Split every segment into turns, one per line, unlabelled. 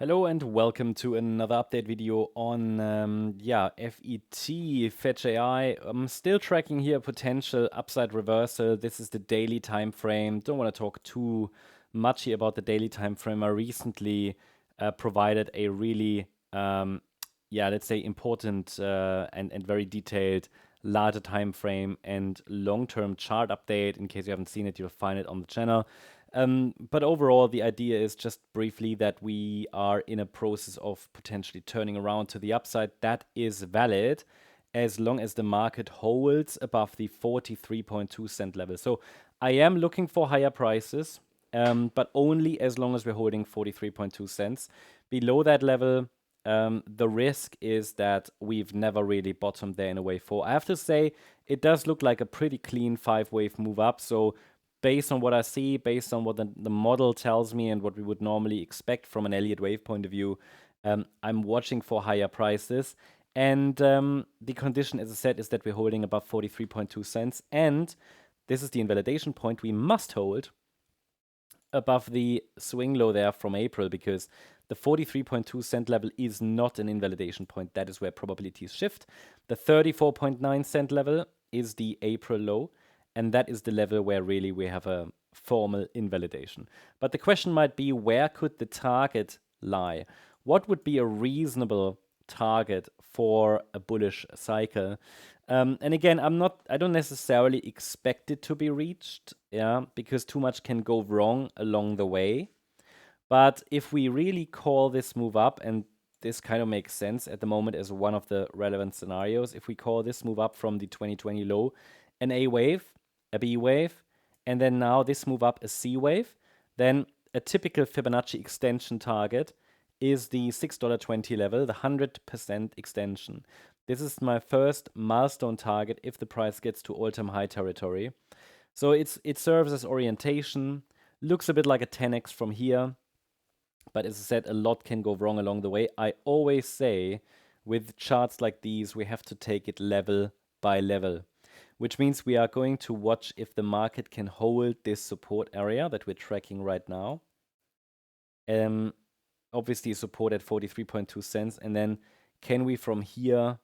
Hello and welcome to another update video on FET, Fetch.AI. I'm still tracking here potential upside reversal. This is the daily time frame. Don't want to talk too much here about the daily time frame. I recently provided a really let's say important and very detailed larger time frame and long-term chart update. In case you haven't seen it, you'll find it on the channel. But overall, the idea is just briefly that we are in a process of potentially turning around to the upside. That is valid as long as the market holds above the 43.2 cent level. So I am looking for higher prices, but only as long as we're holding 43.2 cents. Below that level, the risk is that we've never really bottomed there in a wave 4. I have to say, it does look like a pretty clean 5-wave move up. So based on what I see, based on what the model tells me and what we would normally expect from an Elliott wave point of view, I'm watching for higher prices. And the condition, as I said, is that we're holding above 43.2 cents. And this is the invalidation point. We must hold above the swing low there from April, because the 43.2 cent level is not an invalidation point. That is where probabilities shift. The 34.9 cent level is the April low. And that is the level where really we have a formal invalidation. But the question might be, where could the target lie? What would be a reasonable target for a bullish cycle? And again, I don't necessarily expect it to be reached, because too much can go wrong along the way. But if we really call this move up, and this kind of makes sense at the moment as one of the relevant scenarios, if we call this move up from the 2020 low an A wave, a B wave, and then now this move up a C wave, then a typical Fibonacci extension target is the $6.20 level, the 100% extension. This is my first milestone target if the price gets to all-time high territory. So it serves as orientation, looks a bit like a 10x from here, but as I said, a lot can go wrong along the way. I always say with charts like these, we have to take it level by level, which means we are going to watch if the market can hold this support area that we're tracking right now. Obviously support at 43.2 cents. And then can we from here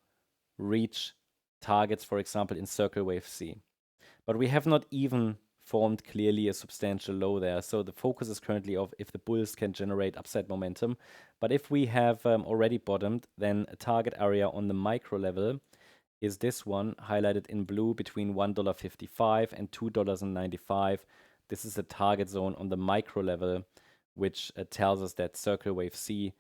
reach targets, for example, in circle wave C? But we have not even formed clearly a substantial low there. So the focus is currently of if the bulls can generate upside momentum. But if we have already bottomed, then a target area on the micro level is this one highlighted in blue between $1.55 and $2.95. This is a target zone on the micro level, which tells us that circle wave C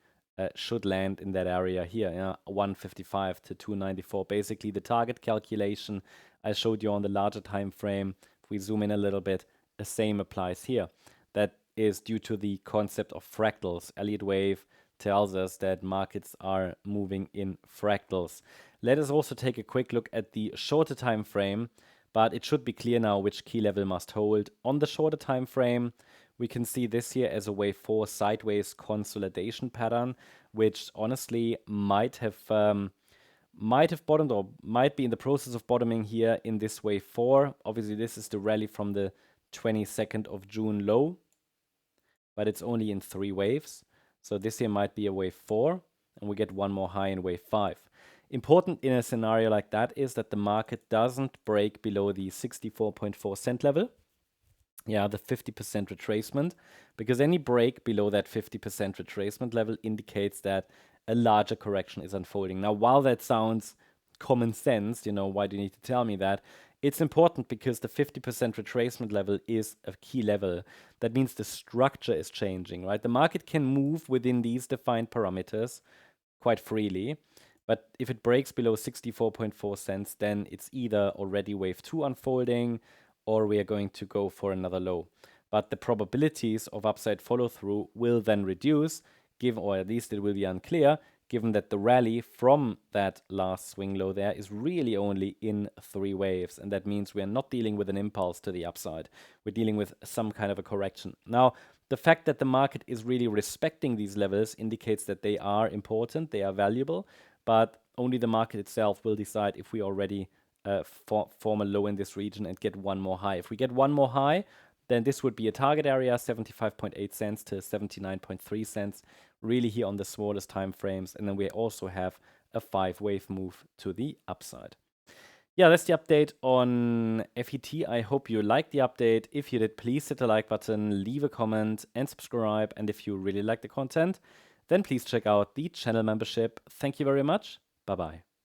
should land in that area here, 155 to 294. Basically, the target calculation I showed you on the larger time frame. If we zoom in a little bit, the same applies here. That is due to the concept of fractals. Elliott wave tells us that markets are moving in fractals. Let us also take a quick look at the shorter time frame, but it should be clear now which key level must hold. On the shorter time frame, we can see this here as a wave 4 sideways consolidation pattern, which honestly might have bottomed or might be in the process of bottoming here in this wave 4. Obviously, this is the rally from the 22nd of June low, but it's only in 3 waves. So this here might be a wave 4, and we get one more high in wave 5. Important in a scenario like that is that the market doesn't break below the 64.4 cent level. Yeah, the 50% retracement, because any break below that 50% retracement level indicates that a larger correction is unfolding. Now, while that sounds common sense, why do you need to tell me that? It's important because the 50% retracement level is a key level. That means the structure is changing, right? The market can move within these defined parameters quite freely. But if it breaks below 64.4 cents, then it's either already wave 2 unfolding, or we are going to go for another low. But the probabilities of upside follow-through will then reduce, or at least it will be unclear, given that the rally from that last swing low there is really only in 3 waves. And that means we're not dealing with an impulse to the upside. We're dealing with some kind of a correction. Now, the fact that the market is really respecting these levels indicates that they are important, they are valuable, but only the market itself will decide if we already form a low in this region and get one more high. If we get one more high, then this would be a target area, 75.8 cents to 79.3 cents. really here on the smallest time frames. And then we also have a 5-wave move to the upside. Yeah, that's the update on FET. I hope you liked the update. If you did, please hit the like button, leave a comment, and subscribe. And if you really like the content, then please check out the channel membership. Thank you very much. Bye-bye.